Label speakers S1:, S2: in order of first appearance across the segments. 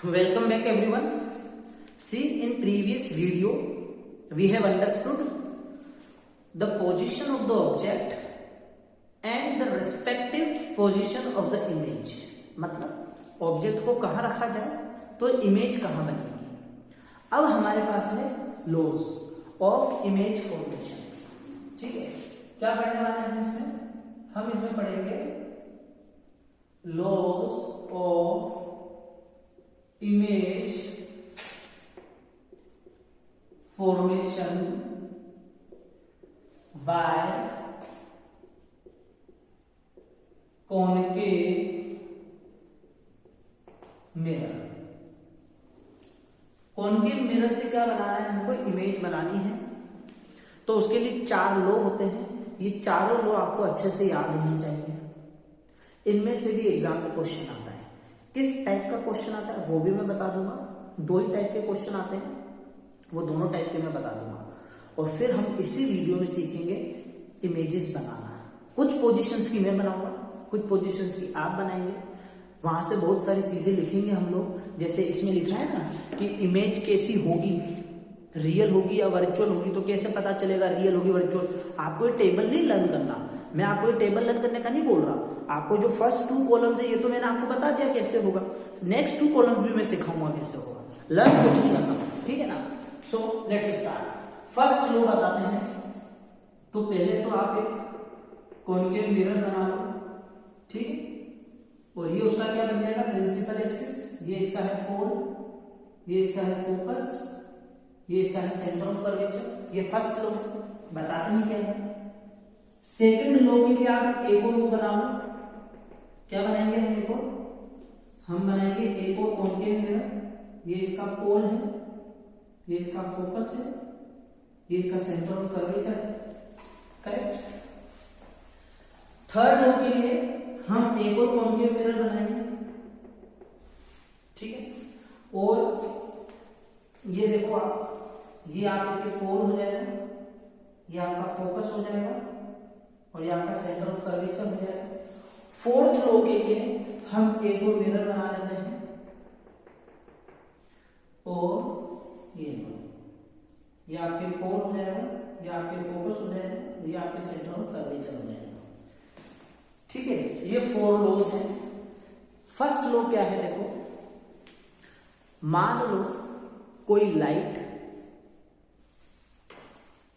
S1: Welcome back everyone. See, in previous video we have understood the position of the object and the respective position of the image. मतलब object को कहाँ रखा जाए तो image कहाँ बनेगी. अब हमारे पास है लॉज ऑफ इमेज फॉर्मेशन. ठीक है, क्या पढ़ने वाले हैं इसमें? हम इसमें पढ़ेंगे laws of image formation by concave mirror. Concave mirror से क्या बनाना है? हमको इमेज बनानी है. तो उसके लिए 4 लॉ होते हैं. ये चारों लॉ आपको अच्छे से याद होने चाहिए. इनमें से भी एग्जाम में क्वेश्चन आता है. किस टाइप का क्वेश्चन आता है वो भी मैं बता दूंगा. 2 ही टाइप के क्वेश्चन आते हैं, वो दोनों टाइप के मैं बता दूंगा. और फिर हम इसी वीडियो में सीखेंगे इमेजेस बनाना. कुछ पोजीशंस की मैं बनाऊंगा, कुछ पोजीशंस की आप बनाएंगे. वहां से बहुत सारी चीजें लिखेंगे हम लोग. जैसे इसमें लिखा है ना कि इमेज कैसी होगी, रियल होगी या वर्चुअल होगी. तो कैसे पता चलेगा रियल होगी वर्चुअल? आपको ये टेबल नहीं लर्न करना. मैं आपको ये टेबल लर्न करने का नहीं बोल रहा. आपको जो फर्स्ट 2 कॉलम्स है ये तो मैंने आपको बता दिया कैसे होगा. नेक्स्ट 2 कॉलम्स भी मैं सिखाऊंगा कैसे होगा. लर्न कुछ नहीं करना, ठीक है ना. So let's start. First law बताते हैं. तो पहले तो आप एक कॉनकेव मिरर बना लो, ठीक है. और ये उसका क्या बन जाएगा? Principal axis. ये इसका है पोल, ये इसका है फोकस, ये इसका है सेंटर ऑफ कर्वेचर. ये फर्स्ट लॉ बताते हैं क्या है. सेकंड लॉ के लिए आप एक और बना लो. क्या बनाएंगे हम? एक और हम बनाएंगे एक और कॉनकेव मिरर. ये इसका पोल है, ये इसका फोकस है, ये इसका सेंटर ऑफ कर्वेचर है. करेक्ट. थर्ड लॉ के लिए हम एक और कॉनकेव मिरर बनाएंगे, ठीक है. और ये देखो आप, ये आपके पोल हो जाएगा, ये आपका फोकस हो जाएगा और ये आपका सेंटर ऑफ कर्वेचर हो जाएगा. फोर्थ लॉ के लिए हम एक और मिरर बना लेते हैं और ये आपके पोल हो जाएगा, ये आपके फोकस हो जाएगा, ये आपके सेंटर ऑफ कर्वेचर हो जाएगा. ठीक है, ये 4 लॉज हैं. फर्स्ट लॉ क्या है? देखो, मान लो कोई लाइट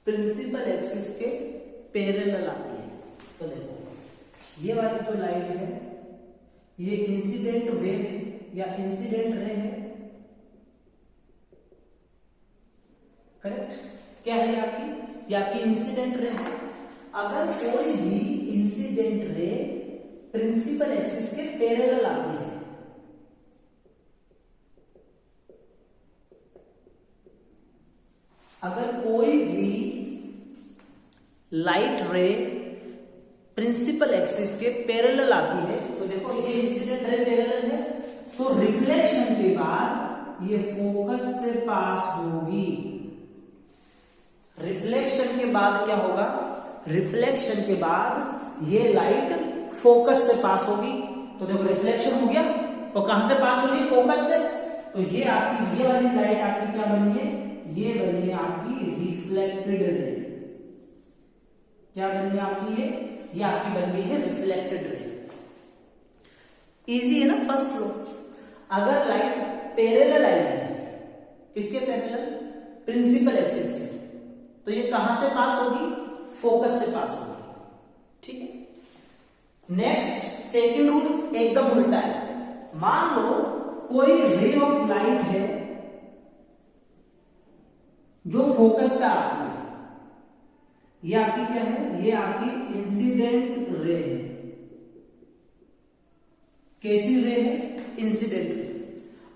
S1: प्रिंसिपल एक्सिस के पैरेलल आती है. तो देखो ये वाली जो लाइट है ये इंसिडेंट वेव है या इंसिडेंट रे है. करेक्ट. क्या है ये आपकी इंसिडेंट रे है. अगर कोई भी इंसिडेंट रे प्रिंसिपल एक्सिस के पैरेलल आती है, अगर कोई भी लाइट रे प्रिंसिपल एक्सिस के पैरेलल आती है, तो देखो ये इंसिडेंट रे पैरेलल है, तो रिफ्लेक्शन के बाद ये फोकस से पास होगी. रिफ्लेक्शन के बाद क्या होगा? रिफ्लेक्शन के बाद ये लाइट फोकस से पास होगी. तो देखो रिफ्लेक्शन हो गया और कहां से पास हो रही है? फोकस से. तो ये आपकी ये वाली लाइट आपकी क्या बनी है? ये बनी है आपकी रिफ्लेक्टेड रे. क्या बनी है आपकी? ये आपकी बन गई है रिफ्लेक्टेड रे. इजी है ना फर्स्ट लॉ. अगर लाइट पैरेलल आई है, किसके पैरेलल? प्रिंसिपल एक्सिस के, तो ये कहां से पास होगी? फोकस से पास होगी. ठीक है. नेक्स्ट सेकंड रूल एकदम उल्टा है. मान लो कोई रे ऑफ लाइट है जो फोकस पे आती है. ये आपकी क्या है? ये आपकी इंसिडेंट रे है. कैसी रे है? Incident ray.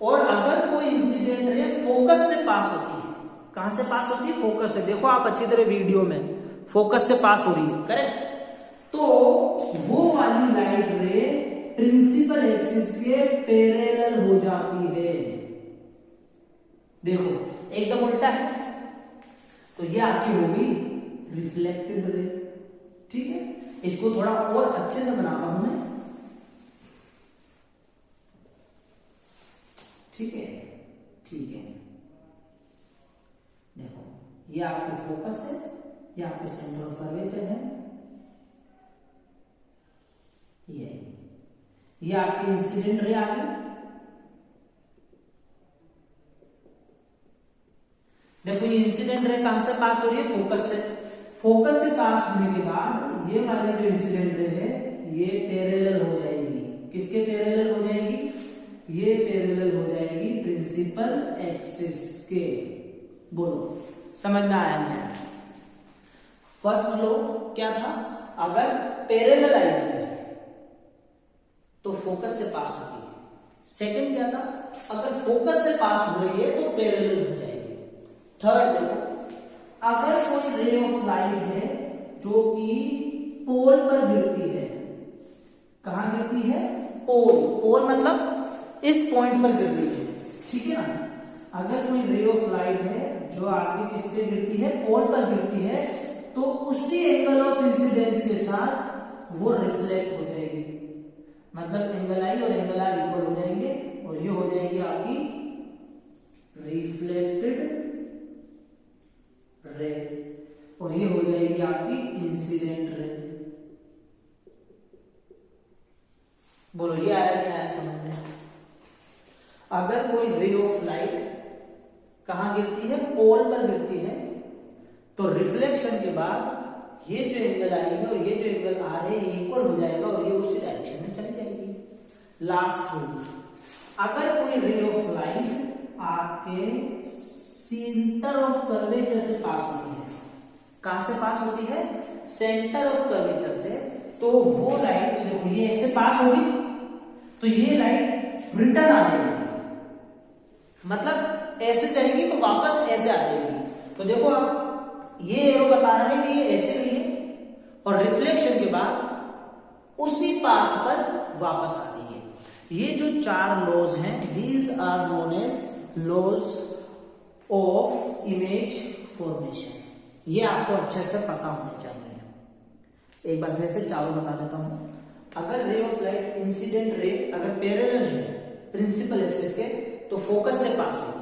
S1: और अगर कोई इंसिडेंट रे फोकस से पास होती है, कहां से पास होती है? फोकस से. देखो आप अच्छी तरह वीडियो में, फोकस से पास हो रही है. करेक्ट. तो वो वाली लाइट रे प्रिंसिपल एक्सिस के पैरेलल हो जाती है. देखो एकदम उल्टा है. तो ये आपकी होगी रिफ्लेक्टेड रे. ठीक है. इसको थोड़ा और अच्छे से बनाता हूं मैं. ठीक है, ठीक है। देखो ये आपकी फोकस है, ये आपके सेंटर ऑफ कर्वेचर है, ये आपकी इंसिडेंट रे आ गई। देखो ये इंसिडेंट रे कहां से पास हो रही है? फोकस से। फोकस से पास होने के बाद ये वाली जो इंसिडेंट रे है ये पैरेलल हो जाएगी। किसके पैरेलल हो जाएगी? ये पैरेलल हो जाएगी प्रिंसिपल एक्सिस के। बोलो समझ में आया नहीं आया? फर्स्ट लॉ क्या था? अगर पैरेलल आएगी तो फोकस से पास होती है। सेकंड क्या था? अगर फोकस से पास हो रही है तो पैरेलल हो जाएगी। थर्ड देखो, अगर कोई रे ऑफ लाइट है जो कि पोल पर गिरती है, कहां गिरती है? पोल। पोल मतलब इस पॉइंट पर गिर रही है, ठीक है ना? अगर कोई रे ऑफ लाइट है जो आपके किस पे गिरती है? पोल पर गिरती है, तो उसी एंगल ऑफ इंसिडेंस के साथ वो रिफ्लेक्ट हो जाएगी। मतलब एंगल आई और एंगल आर इक्वल हो जाएंगे और ये हो जाएगी आपकी रिफ्लेक्टेड रे और ये हो जाएगी आपकी इंसिडेंट रे। बोलो ये आया क्या है समझ में? अगर कोई रे ऑफ लाइट कहां गिरती है? पोल पर गिरती है, तो रिफ्लेक्शन के बाद ये जो एंगल आई है और ये जो एंगल आ रहे हैं इक्वल हो जाएगा और ये उसी डायरेक्शन में चली जाएगी। लास्ट रूल, अगर कोई रे ऑफ लाइट आपके सेंटर ऑफ कर्वेचर से पास होती है, कहां से पास होती है? सेंटर ऑफ कर्वेचर से, तो वो लाइट देखो ये ऐसे पास होगी तो ये लाइट रिटर्न आ जाएगी, मतलब ऐसे चलेगी तो वापस ऐसे आ जाएगी। तो देखो आप ये एरो बता रहा है कि ये ऐसे भी है और रिफ्लेक्शन के बाद उसी पाथ पर वापस आ रही है। ये जो चार लॉज हैं, these are known as laws of image formation. ये आपको अच्छे से पता होना चाहिए। एक बार फिर से चारों बता देता हूं। अगर ray of light incident ray अगर पैरेलल है प्रिंसिपल एक्सिस के, तो फोकस से पास होगी।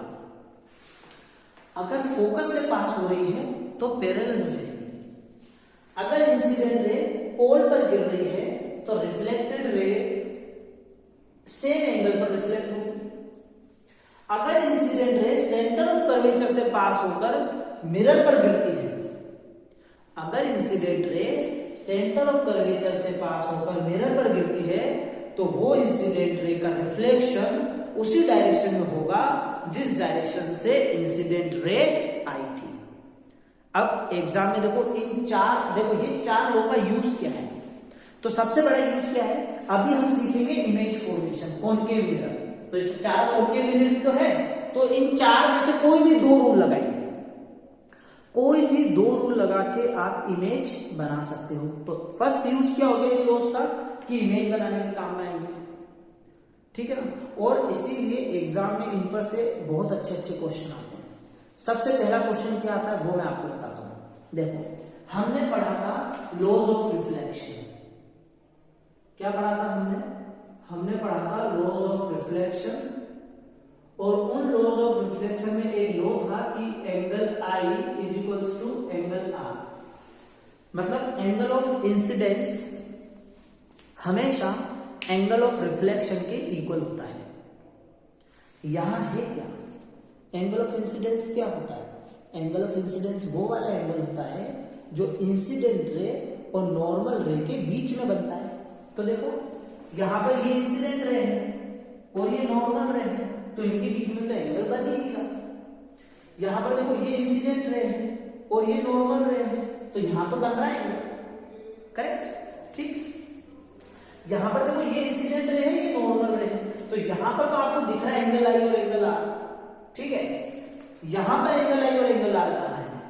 S1: अगर फोकस से पास हो रही है तो पैरेलल हो जाएगी। अगर इंसिडेंट रे पोल पर गिर रही है तो रिफ्लेक्टेड रे सेम एंगल पर रिफ्लेक्ट होगी। अगर incident ray centre of curvature से पास होकर मिरर पर गिरती है, अगर incident ray centre of curvature से पास होकर मिरर पर गिरती है, तो वो इंसिडेंट रे का रिफ्लेक्शन उसी डायरेक्शन में होगा जिस डायरेक्शन से इंसिडेंट रे आई थी। अब एग्जाम में देखो ये चार लॉ का यूज क्या है? तो सबसे बड़ा यूज क्या है? अभी हम सीखेंगे इमेज फॉर्मेशन, कॉनकेव मिरर। तो इस चार कॉनकेव मिरर तो है, तो इन चार में से कोई भी दो रूल लगाएंगे, कोई भी दो रूल लगा के आप इमेज बना सकते हो। तो फर्स्ट यूज क्या हो गया इन लॉज का कि इमेज बनाने के काम में आएंगे, ठीक है ना? और इसीलिए एग्जाम में इन पर से बहुत अच्छे अच्छे क्वेश्चन आते हैं। सबसे पहला क्वेश्चन क्या आता है वो मैं आपको बताता हूं। देखो हमने पढ़ा था लॉज ऑफ रिफ्लेक्शन। क्या पढ़ा था हमने पढ़ा था लॉज ऑफ रिफ्लेक्शन, और उन लॉज ऑफ रिफ्लेक्शन में एक लॉ था कि angle I is equals to angle R. मतलब एंगल ऑफ इंसिडेंस हमेशा एंगल ऑफ रिफ्लेक्शन के इक्वल होता है। यहां है क्या? एंगल ऑफ इंसिडेंस क्या होता है? एंगल ऑफ इंसिडेंस वो वाला एंगल होता है जो इंसिडेंट रे और नॉर्मल रे के बीच में बनता है। तो देखो यहां पर ये इंसिडेंट रे है और ये नॉर्मल रे है, तो इनके बीच में तो एंगल बन ही नहीं रहा। यहां पर देखो ये इंसिडेंट रे है और ये नॉर्मल रे है, तो यहां तो बन रहा है एंगल, करेक्ट? ठीक। यहां पर देखो ये इंसिडेंट रे है, ये नॉर्मल रे है, तो यहां पर तो आपको दिख रहा है एंगल आई और एंगल आर, ठीक है? यहां पर एंगल आई और एंगल आर कहां है?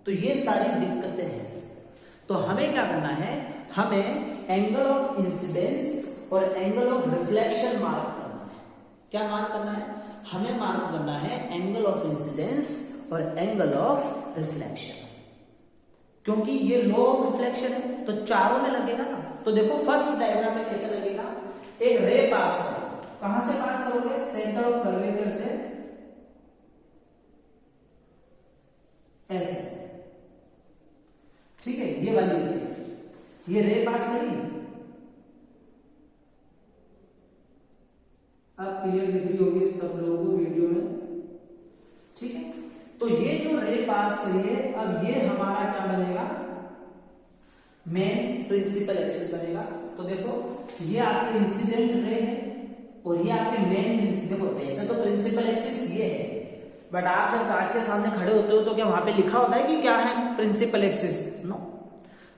S1: तो ये सारी दिक्कतें हैं। तो हमें क्या करना है? हमें एंगल ऑफ इंसिडेंस और एंगल ऑफ रिफ्लेक्शन मार्क करना है। क्या मार्क करना है? हमें मार्क करना है एंगल ऑफ इंसिडेंस और एंगल ऑफ रिफ्लेक्शन, क्योंकि ये लॉ ऑफ रिफ्लेक्शन है तो चारों में लगेगा ना। तो देखो फर्स्ट डायग्राम में कैसे लगेगा? एक रे पास करो, कहां से पास करोगे? सेंटर ऑफ कर्वेचर ये रे पास करी, अब क्लियर दिख रही होगी सब लोगों को वीडियो में, ठीक है। तो ये जो रे पास करी है, अब ये हमारा क्या बनेगा, मेन प्रिंसिपल एक्सिस बनेगा। तो देखो ये आपके इंसिडेंट रे है और ये आपके मेन, देखो वैसे तो प्रिंसिपल एक्सिस ये है, बट आप जब कांच के सामने खड़े होते हो तो क्या वहां पे लिखा होता है कि क्या है प्रिंसिपल एक्सिस? नो,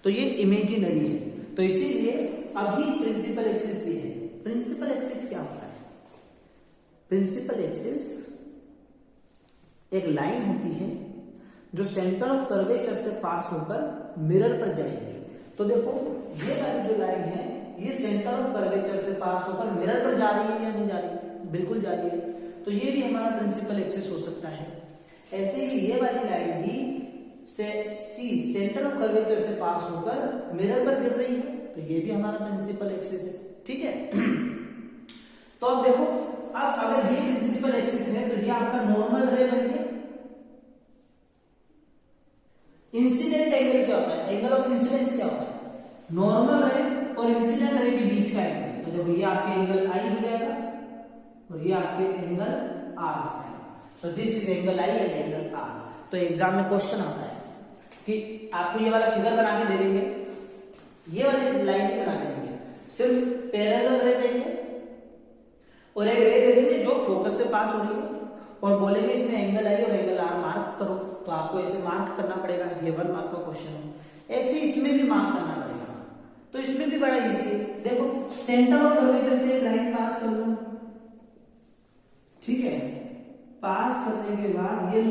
S1: तो ये इमेजिनरी है। तो इसीलिए अभी प्रिंसिपल एक्सिस ये है। प्रिंसिपल एक्सिस क्या होता है? प्रिंसिपल एक्सिस एक लाइन होती है जो सेंटर ऑफ कर्वेचर से पास होकर मिरर पर जाएगी। तो देखो ये वाली जो लाइन है ये सेंटर ऑफ कर्वेचर से पास होकर मिरर पर जा रही है या नहीं जा रही? बिल्कुल जा रही है। तो ये भी हमारा प्रिंसिपल एक्सिस हो सकता है। ऐसे ही ये वाली लाइन भी सेंटर ऑफ कर्वेचर से पास होकर मिरर पर गिर रही है, तो ये भी हमारा प्रिंसिपल एक्सिस है, ठीक है। तो अब देखो, अब अगर ये प्रिंसिपल एक्सिस है तो ये आपका नॉर्मल रे बन गया। इंसिडेंट एंगल क्या होता है? एंगल ऑफ इंसिडेंस क्या होता है? नॉर्मल रे और इंसिडेंट रे के बीच का एंगल। तो देखो ये आपके एंगल आई हो जाएगा और ये आपके एंगल आर हो जाएगा। तो this is angle I and angle R. तो एग्जाम में क्वेश्चन आता है कि आपको ये वाला फिगर बना के दे देंगे, ये वाली लाइन भी बना के देंगे, सिर्फ पैरेलल रे देंगे और एक रे दे देंगे जो फोकस से पास हो रही है और बोलेंगे इसमें एंगल आई और एंगल आर मार्क करो। तो आपको ऐसे मार्क करना पड़ेगा, ये 1 मार्क का क्वेश्चन है। ऐसे इसमें भी मार्क करना पड़ेगा। तो इसमें भी बड़ा इजी है। देखो सेंटर ऑफ कर्वेचर से एक लाइन पास कर लो, ठीक है। पास करने के बाद ये,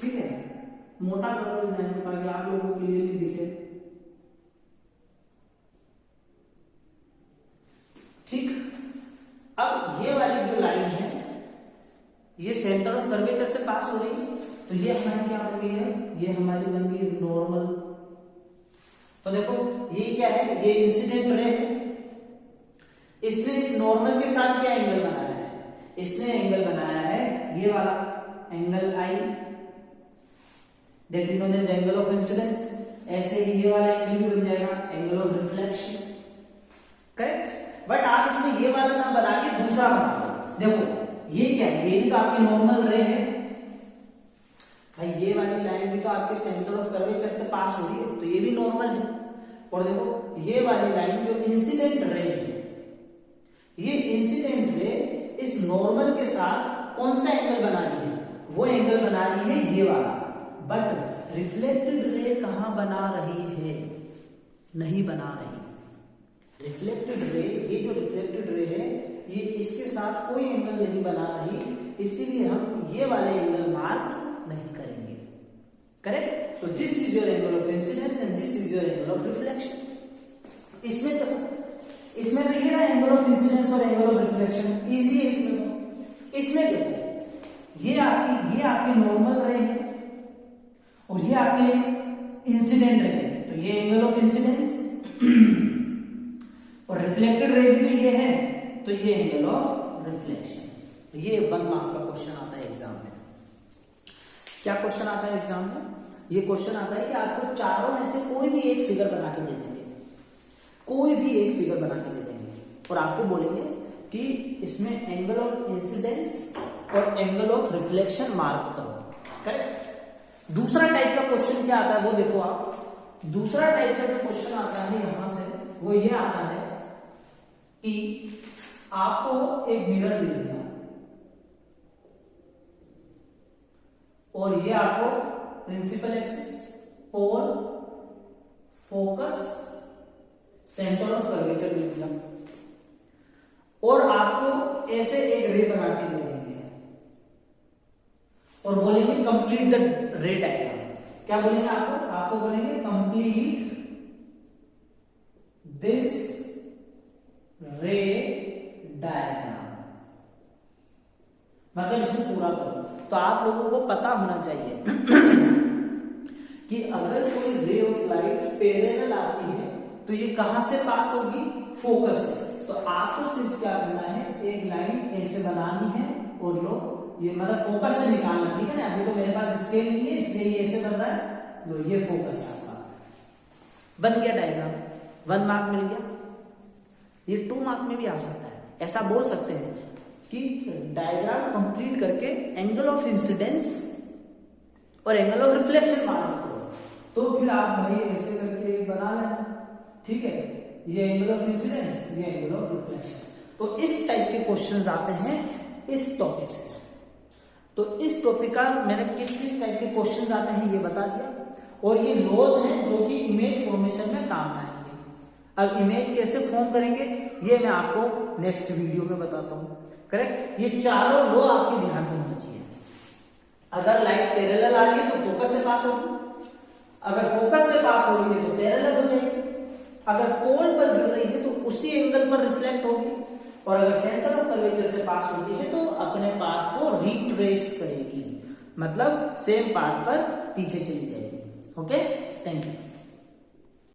S1: ठीक है, मोटा कर लो लाइन को ताकि आप लोगों को क्लियरली दिखे, ठीक। अब ये वाली जो लाइन है ये सेंटर ऑफ कर्वेचर से पास हो रही है, तो ये हमारी क्या बन गई है? ये हमारी बन गई नॉर्मल। तो देखो ये क्या है? ये इंसिडेंट रे है। इसने इस नॉर्मल के साथ क्या एंगल बनाया है? इसने एंगल बनाया है ये वाला angle I, that is known as angle of incidence. ऐसे ही ये वाला एंगल भी बन जाएगा angle of reflection, correct. But आप इसमें ये वाला ना बना के दूसरा बना दो। देखो ये क्या है? ये भी तो आपकी नॉर्मल रे है भाई, ये वाली लाइन भी तो आपके सेंटर ऑफ कर्वेचर से पास हो रही है, तो ये भी नॉर्मल है। और देखो ये वाली लाइन जो इंसिडेंट रे है, ये इंसिडेंट रे इस नॉर्मल के साथ कौन सा एंगल बना रही है? वो एंगल बना रही है ये वाला। बट रिफ्लेक्टेड रे कहां बना रही है? नहीं बना रही। रिफ्लेक्टेड रे, ये जो रिफ्लेक्टेड रे है ये इसके साथ कोई एंगल नहीं बना रही, इसीलिए हम ये वाले एंगल मार्क नहीं करेंगे, correct. So this is your angle of incidence and this is your angle of reflection. इसमें तो ये ना एंगल ऑफ इंसिडेंस और एंगल ऑफ रिफ्लेक्शन इजी है। इसमें देखो ये आपकी नॉर्मल रे है और ये आपके इंसिडेंट रे है, तो ये एंगल ऑफ इंसिडेंस और रिफ्लेक्टेड रे भी तो ये है, तो ये एंगल ऑफ रिफ्लेक्शन। तो ये 1 मार्क का क्वेश्चन आता है एग्जाम में। क्या क्वेश्चन आता है एग्जाम में? ये क्वेश्चन आता है कि आपको चारों में से कोई भी एक फिगर बना के दे देंगे, कोई भी एक फिगर बना के दे देंगे और आपको बोलेंगे कि इसमें एंगल ऑफ इंसिडेंस और एंगल ऑफ रिफ्लेक्शन मार्क करो, करेक्ट। दूसरा टाइप का क्वेश्चन क्या आता है वो देखो आप। दूसरा टाइप का जो क्वेश्चन आता है यहां से वो ये आता है कि आपको एक मिरर दे दिया और ये आपको principal axis, pole, focus, centre of curvature दे दिया और आपको ऐसे एक रे बना के दे देंगे और बोलेंगे कंप्लीट द रे डायग्राम। क्या बोलेंगे आपको बोलेंगे कंप्लीट दिस रे डायग्राम, मतलब इसको पूरा करो। तो आप लोगों को पता होना चाहिए कि अगर कोई रे ऑफ लाइट पैरेलल आती है तो ये कहां से पास होगी? फोकस से। तो आपको सिर्फ क्या करना है, एक लाइन ऐसे बनानी है और लो ये मतलब फोकस से निकालना, ठीक है ना। अभी तो मेरे पास स्केल नहीं है इसलिए ये ऐसे बन रहा है, लो ये फोकस आपका बन गया डायग्राम। 1 मार्क मिल गया। ये 2 मार्क में भी आ सकता है। ऐसा बोल सकते हैं कि डायग्राम कंप्लीट करके एंगल ऑफ इंसिडेंस और एंगल ऑफ रिफ्लेक्शन मालूम करो, तो फिर आप भाई ऐसे करके बना लेना, ठीक है। ये एंगल ऑफ इंसिडेंस, ये एंगल ऑफ रिफ्लेक्शन। तो इस टाइप के क्वेश्चंस आते हैं इस टॉपिक से। तो इस टॉपिक का मैंने किस किस टाइप के क्वेश्चंस आते हैं ये बता दिया, और ये लॉज हैं जो कि इमेज फॉर्मेशन में काम आएंगे। अब इमेज कैसे फॉर्म करेंगे ये मैं आपको नेक्स्ट वीडियो में बताता हूँ, करेक्ट। ये चारों लॉ आपके ध्यान में होना चाहिए। अगर लाइट पैरेलल आ रही है तो फोकस से पास होगी, अगर फोकस से पास हो रही है तो पैरेलल हो जाएगी, अगर पोल पर गिर रही है तो उसी एंगल पर रिफ्लेक्ट होगी, और अगर सेंटर ऑफ कर्वेचर से पास होती है तो अपने पाथ को रिट्रेस करेगी, मतलब सेम पाथ पर पीछे चली जाएगी। Okay, thank you.